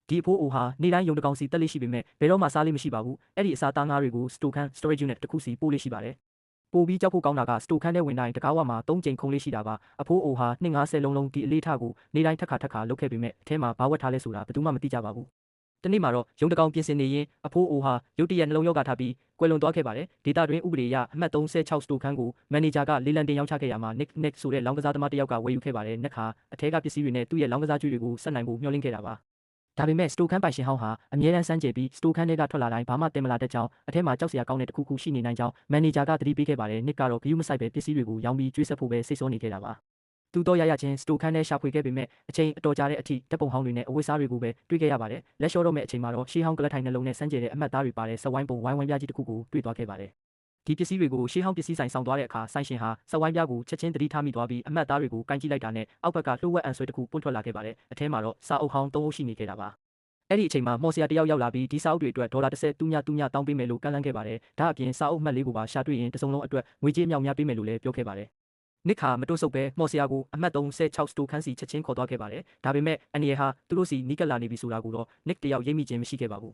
ဒီအဖိုးအိုဟာနေတိုင်းယုံတကောင်စီတက်လေးရှိပေမဲ့ဘယ်တော့မှစားလေးမရှိပါဘူးအဲ့ဒီအစားသားငါးတွေကို store ခန်း storage unit တစ်ခုစီပို့လေးရှိပါတယ်ပို့ပြီးကြောက်ဖို့ကောင်းတာက store ခန်းထဲဝင်တိုင်းတကားဝမှာ3ကြိမ်ခုံလေးရှိတာပါအဖိုးအိုဟာ250လုံးဒီအလေးထားကိုနေတိုင်းထက်ခါလုပ်ခဲ့ပေမဲ့အထဲမှာဘာဝတ်ထားလဲဆိုတာဘယ်သူမှမသိကြပါဘူးတနေ့မှာတော့ယုံတကောင်ပြင်ဆင်နေရင်အဖိုးအိုဟာရုတ်တရက်နှလုံးရောဂါထားပြီးကွယ်လွန်သွားခဲ့ပါတယ်ဒေတာတွင်ဥပဒေအရအမှတ်36စတိုခန်းကိုမန်နေဂျာကလေလံတင်ရောင်းချခဲ့ရမှာ Nick ဆိုတဲ့လောင်းကစားသမားတစ်ယောက်ကဝယ်ယူခဲ့ပါတယ်နက်ခါအထဲကပစ္စည်းတွေနဲ့သူ့ရဲ့လောင်းကစားကျွေးတွေကိုဆက်နိုင်ဖို့မျှော်လင့်ခဲ့တာပါဒါပေမဲ့စတိုခန်းပိုင်ရှင်ဟောင်းဟာအမြဲတမ်းစမ်းကြယ်ပြီးစတိုခန်းထဲကထွက်လာတိုင်းဘာမှတင်မလာတဲ့ကြောင်းအထဲမှာကြောက်စရာကောင်းတဲ့တစ်ခုခုရှိနေနိုင်ကြောင်းမန်နေဂျာကသတိပေးခဲ့ပါတယ်နစ်ကတော့ဂရုမစိုက်ပဲပစ္စည်းတွေကိုရောင်းပြီးကျွေးဆက်ဖို့ပဲစိတ်ဆောနေခဲ့တာပါသူတော့ရချင်းစတိုခန်းထဲရှာဖွေခဲ့ပေမဲ့အချိန်အတော်ကြာတဲ့အထိတပ်ပုံဟောင်းတွေနဲ့အဝတ်စားတွေကိုပဲတွေ့ခဲ့ရပါတယ်လက်လျှော့တော့မဲ့အချိန်မှာတော့ရှေးဟောင်းကလပ်ထိုင်နှလုံးနဲ့စမ်းကြယ်တဲ့အမှတ်သားတွေပါတဲ့စဝိုင်းပုံဝိုင်းဝန်းပြားကြီးတစ်ခုကိုတွေ့သွားခဲ့ပါတယ်ဒီပစ္စည်းတွေကိုရှေးဟောင်းပစ္စည်းဆိုင်ဆောင်သွားတဲ့အခါဆိုင်ရှင်ဟာစဝိုင်းပြားကိုချက်ချင်းတတိထားမိသွားပြီးအမှတ်သားတွေကိုကန်ကြည့်လိုက်တာနဲ့အောက်ကလှုပ်ဝက်အန်ဆွဲတစ်ခုပွင့်ထွက်လာခဲ့ပါတယ်အထဲမှာတော့စာအုပ်ဟောင်း3အုပ်ရှိနေခဲ့တာပါအဲ့ဒီအချိန်မှာမော်ဆရာတယောက်ရောက်လာပြီးဒီစာအုပ်တွေအတွက်ဒေါ်လာ30တူးညတောင်းပေးမယ်လို့ကန့်လန့်ခဲ့ပါတယ်ဒါအပြင်စာအုပ်မှတ်လေးကိုပါရှာတွေ့ရင်တစ်စုံလုံးအတွက်ငွေကြေးမြောက်များပေးမယ်လို့လည်းပြောခဲ့ပါတယ်နစ်ခါမတွတ်ဆုပ်ပဲမော်ဆရာကိုအမှတ်36စတိုခန်းစီချက်ချင်းခေါ်သွားခဲ့ပါတယ်ဒါပေမဲ့အန်နီယယ်ဟာသူတို့စီနီးကပ်လာနေပြီဆိုတာကိုတော့နစ်တယောက်ရိပ်မိခြင်းမရှိခဲ့ပါဘူး